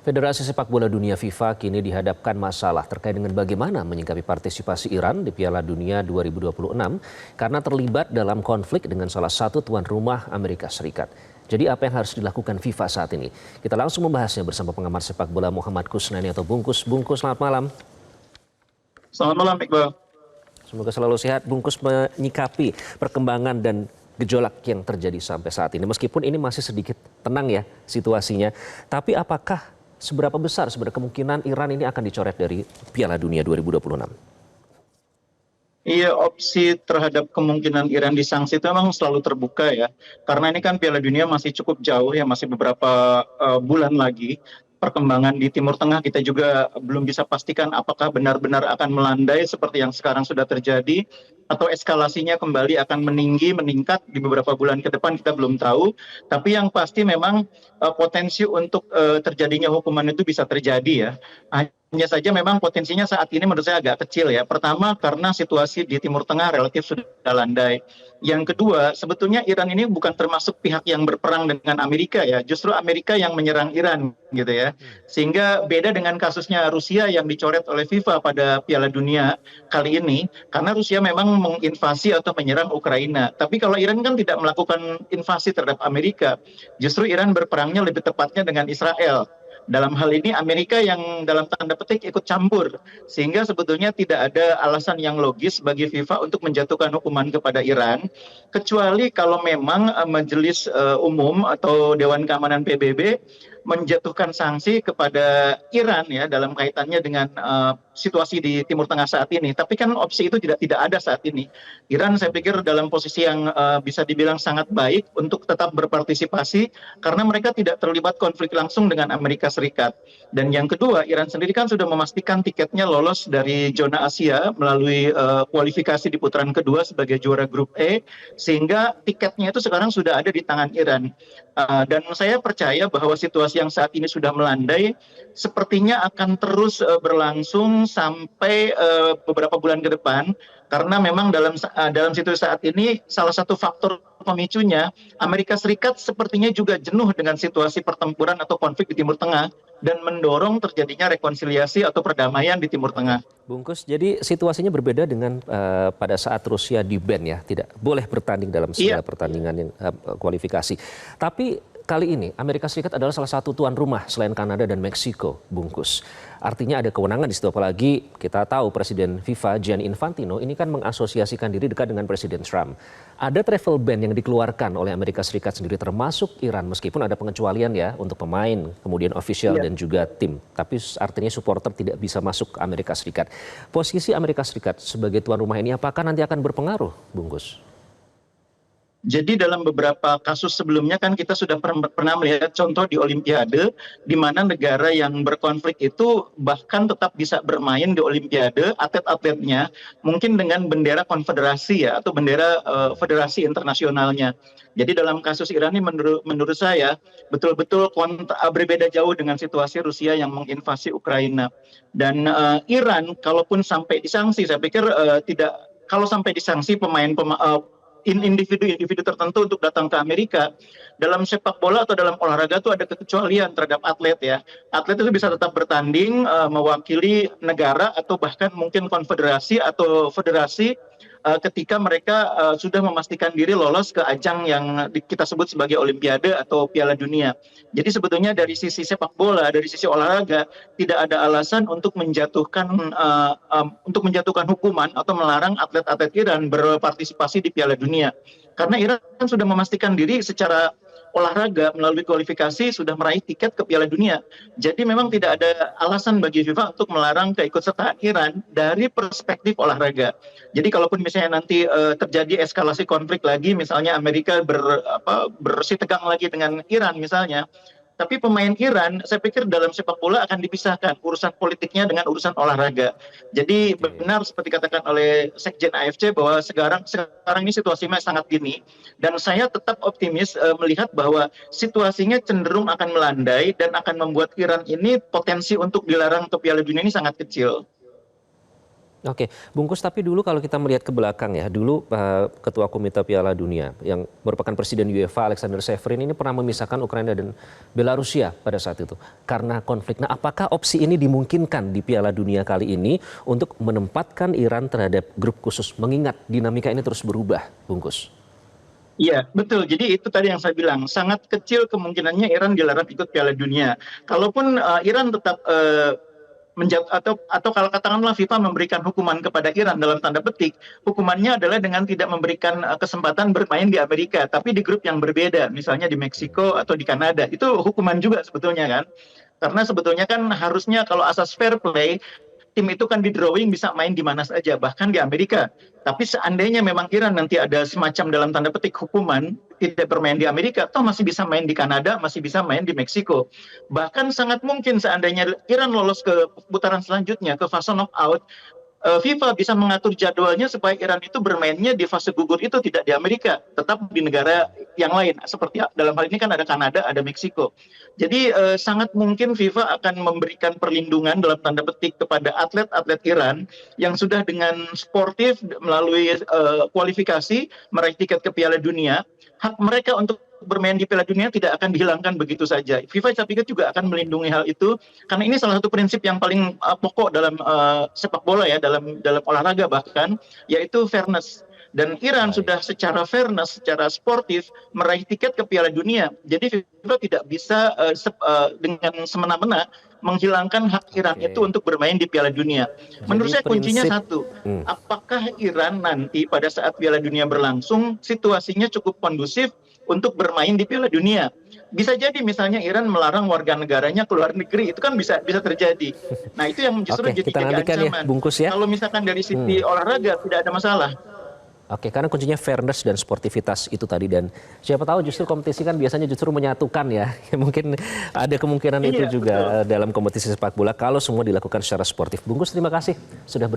Federasi Sepak Bola Dunia FIFA kini dihadapkan masalah terkait dengan bagaimana menyikapi partisipasi Iran di Piala Dunia 2026 karena terlibat dalam konflik dengan salah satu tuan rumah Amerika Serikat. Jadi apa yang harus dilakukan FIFA saat ini? Kita langsung membahasnya bersama pengamat sepak bola Muhammad Kusnani atau Bungkus. Bungkus, selamat malam. Selamat malam, Iqbal. Semoga selalu sehat. Bungkus menyikapi perkembangan dan gejolak yang terjadi sampai saat ini. Meskipun ini masih sedikit tenang ya situasinya. Tapi apakah seberapa besar sebenarnya kemungkinan Iran ini akan dicoret dari Piala Dunia 2026? Iya, opsi terhadap kemungkinan Iran disanksi itu memang selalu terbuka ya. Karena ini kan Piala Dunia masih cukup jauh ya, masih beberapa bulan lagi. Perkembangan di Timur Tengah kita juga belum bisa pastikan apakah benar-benar akan melandai seperti yang sekarang sudah terjadi atau eskalasinya kembali akan meningkat di beberapa bulan ke depan, kita belum tahu. Tapi yang pasti memang potensi untuk terjadinya hukuman itu bisa terjadi ya. Hanya saja memang potensinya saat ini menurut saya agak kecil ya. Pertama karena situasi di Timur Tengah relatif sudah landai. Yang kedua, sebetulnya Iran ini bukan termasuk pihak yang berperang dengan Amerika ya. Justru Amerika yang menyerang Iran gitu ya. Sehingga beda dengan kasusnya Rusia yang dicoret oleh FIFA pada Piala Dunia kali ini. Karena Rusia memang menginvasi atau menyerang Ukraina. Tapi kalau Iran kan tidak melakukan invasi terhadap Amerika. Justru Iran berperangnya lebih tepatnya dengan Israel. Dalam hal ini Amerika yang dalam tanda petik ikut campur. Sehingga sebetulnya tidak ada alasan yang logis bagi FIFA untuk menjatuhkan hukuman kepada Iran. Kecuali kalau memang Majelis Umum atau Dewan Keamanan PBB menjatuhkan sanksi kepada Iran ya dalam kaitannya dengan situasi di Timur Tengah saat ini. Tapi kan opsi itu tidak ada saat ini. Iran saya pikir dalam posisi yang bisa dibilang sangat baik untuk tetap berpartisipasi karena mereka tidak terlibat konflik langsung dengan Amerika Serikat. Dan yang kedua, Iran sendiri kan sudah memastikan tiketnya lolos dari zona Asia melalui kualifikasi di putaran kedua sebagai juara grup E, sehingga tiketnya itu sekarang sudah ada di tangan Iran. Dan saya percaya bahwa situasi yang saat ini sudah melandai sepertinya akan terus berlangsung sampai beberapa bulan ke depan karena memang dalam situasi saat ini salah satu faktor pemicunya Amerika Serikat sepertinya juga jenuh dengan situasi pertempuran atau konflik di Timur Tengah dan mendorong terjadinya rekonsiliasi atau perdamaian di Timur Tengah. Bungkus, jadi situasinya berbeda dengan pada saat Rusia di-ban ya, tidak boleh bertanding dalam segala pertandingan yang kualifikasi. Tapi kali ini Amerika Serikat adalah salah satu tuan rumah selain Kanada dan Meksiko, Bungkus. Artinya ada kewenangan di situ, apalagi kita tahu Presiden FIFA Gianni Infantino ini kan mengasosiasikan diri dekat dengan Presiden Trump. Ada travel ban yang dikeluarkan oleh Amerika Serikat sendiri termasuk Iran, meskipun ada pengecualian ya untuk pemain, kemudian official dan juga tim. Tapi artinya supporter tidak bisa masuk ke Amerika Serikat. Posisi Amerika Serikat sebagai tuan rumah ini apakah nanti akan berpengaruh, Bungkus? Jadi dalam beberapa kasus sebelumnya kan kita sudah pernah melihat contoh di Olimpiade di mana negara yang berkonflik itu bahkan tetap bisa bermain di Olimpiade atlet-atletnya mungkin dengan bendera konfederasi ya atau bendera federasi internasionalnya. Jadi dalam kasus Iran ini menurut saya betul-betul berbeda jauh dengan situasi Rusia yang menginvasi Ukraina. Dan Iran kalaupun sampai disanksi saya pikir kalau sampai disanksi individu-individu tertentu untuk datang ke Amerika, dalam sepak bola atau dalam olahraga itu ada kekecualian terhadap atlet ya. Atlet itu bisa tetap bertanding, mewakili negara atau bahkan mungkin konfederasi atau federasi ketika mereka sudah memastikan diri lolos ke ajang yang kita sebut sebagai Olimpiade atau Piala Dunia. Jadi sebetulnya dari sisi sepak bola, dari sisi olahraga tidak ada alasan untuk menjatuhkan hukuman atau melarang atlet-atlet Iran berpartisipasi di Piala Dunia. Karena Iran sudah memastikan diri secara olahraga melalui kualifikasi sudah meraih tiket ke Piala Dunia. Jadi memang tidak ada alasan bagi FIFA untuk melarang keikutsertaan Iran dari perspektif olahraga. Jadi kalaupun misalnya nanti terjadi eskalasi konflik lagi, misalnya Amerika bersitegang lagi dengan Iran misalnya, tapi pemain Iran, saya pikir dalam sepak bola akan dipisahkan urusan politiknya dengan urusan olahraga. Jadi benar seperti katakan oleh Sekjen AFC bahwa sekarang ini situasinya sangat dini. Dan saya tetap optimis melihat bahwa situasinya cenderung akan melandai dan akan membuat Iran ini potensi untuk dilarang ke Piala Dunia ini sangat kecil. Oke, Bungkus, tapi dulu kalau kita melihat ke belakang ya, dulu Ketua Komite Piala Dunia yang merupakan Presiden UEFA Alexander Seferin ini pernah memisahkan Ukraina dan Belarusia pada saat itu karena konflik. Nah, apakah opsi ini dimungkinkan di Piala Dunia kali ini untuk menempatkan Iran terhadap grup khusus, mengingat dinamika ini terus berubah, Bungkus? Iya, betul. Jadi itu tadi yang saya bilang, sangat kecil kemungkinannya Iran dilarang ikut Piala Dunia. Kalaupun Iran tetap atau kalau katakanlah FIFA memberikan hukuman kepada Iran dalam tanda petik, hukumannya adalah dengan tidak memberikan kesempatan bermain di Amerika, tapi di grup yang berbeda, misalnya di Meksiko atau di Kanada. Itu hukuman juga sebetulnya kan. Karena sebetulnya kan harusnya kalau asas fair play, tim itu kan di drawing bisa main di mana saja, bahkan di Amerika. Tapi seandainya memang Iran nanti ada semacam dalam tanda petik hukuman, tidak bermain di Amerika, toh masih bisa main di Kanada, masih bisa main di Meksiko. Bahkan sangat mungkin seandainya Iran lolos ke putaran selanjutnya, ke fase knockout, FIFA bisa mengatur jadwalnya supaya Iran itu bermainnya di fase gugur itu tidak di Amerika, tetap di negara yang lain. Seperti dalam hal ini kan ada Kanada, ada Meksiko. Jadi sangat mungkin FIFA akan memberikan perlindungan dalam tanda petik kepada atlet-atlet Iran yang sudah dengan sportif melalui kualifikasi meraih tiket ke Piala Dunia. Hak mereka untuk bermain di Piala Dunia tidak akan dihilangkan begitu saja. FIFA saya pikir juga akan melindungi hal itu karena ini salah satu prinsip yang paling pokok dalam sepak bola ya, dalam olahraga bahkan, yaitu fairness. Dan Iran sudah secara fairness, secara sportif meraih tiket ke Piala Dunia. Jadi FIFA tidak bisa dengan semena-mena menghilangkan hak Iran itu untuk bermain di Piala Dunia. Menurut saya kuncinya satu, apakah Iran nanti pada saat Piala Dunia berlangsung situasinya cukup kondusif untuk bermain di Piala Dunia. Bisa jadi misalnya Iran melarang warga negaranya keluar negeri, itu kan bisa terjadi. Nah itu yang justru jadi ancaman. Ya, Bungkus ya. Kalau misalkan dari sisi olahraga tidak ada masalah. Oke, karena kuncinya fairness dan sportivitas itu tadi, dan siapa tahu justru kompetisi kan biasanya justru menyatukan ya. Mungkin ada kemungkinan itu juga dalam kompetisi sepak bola kalau semua dilakukan secara sportif. Bungkus, terima kasih sudah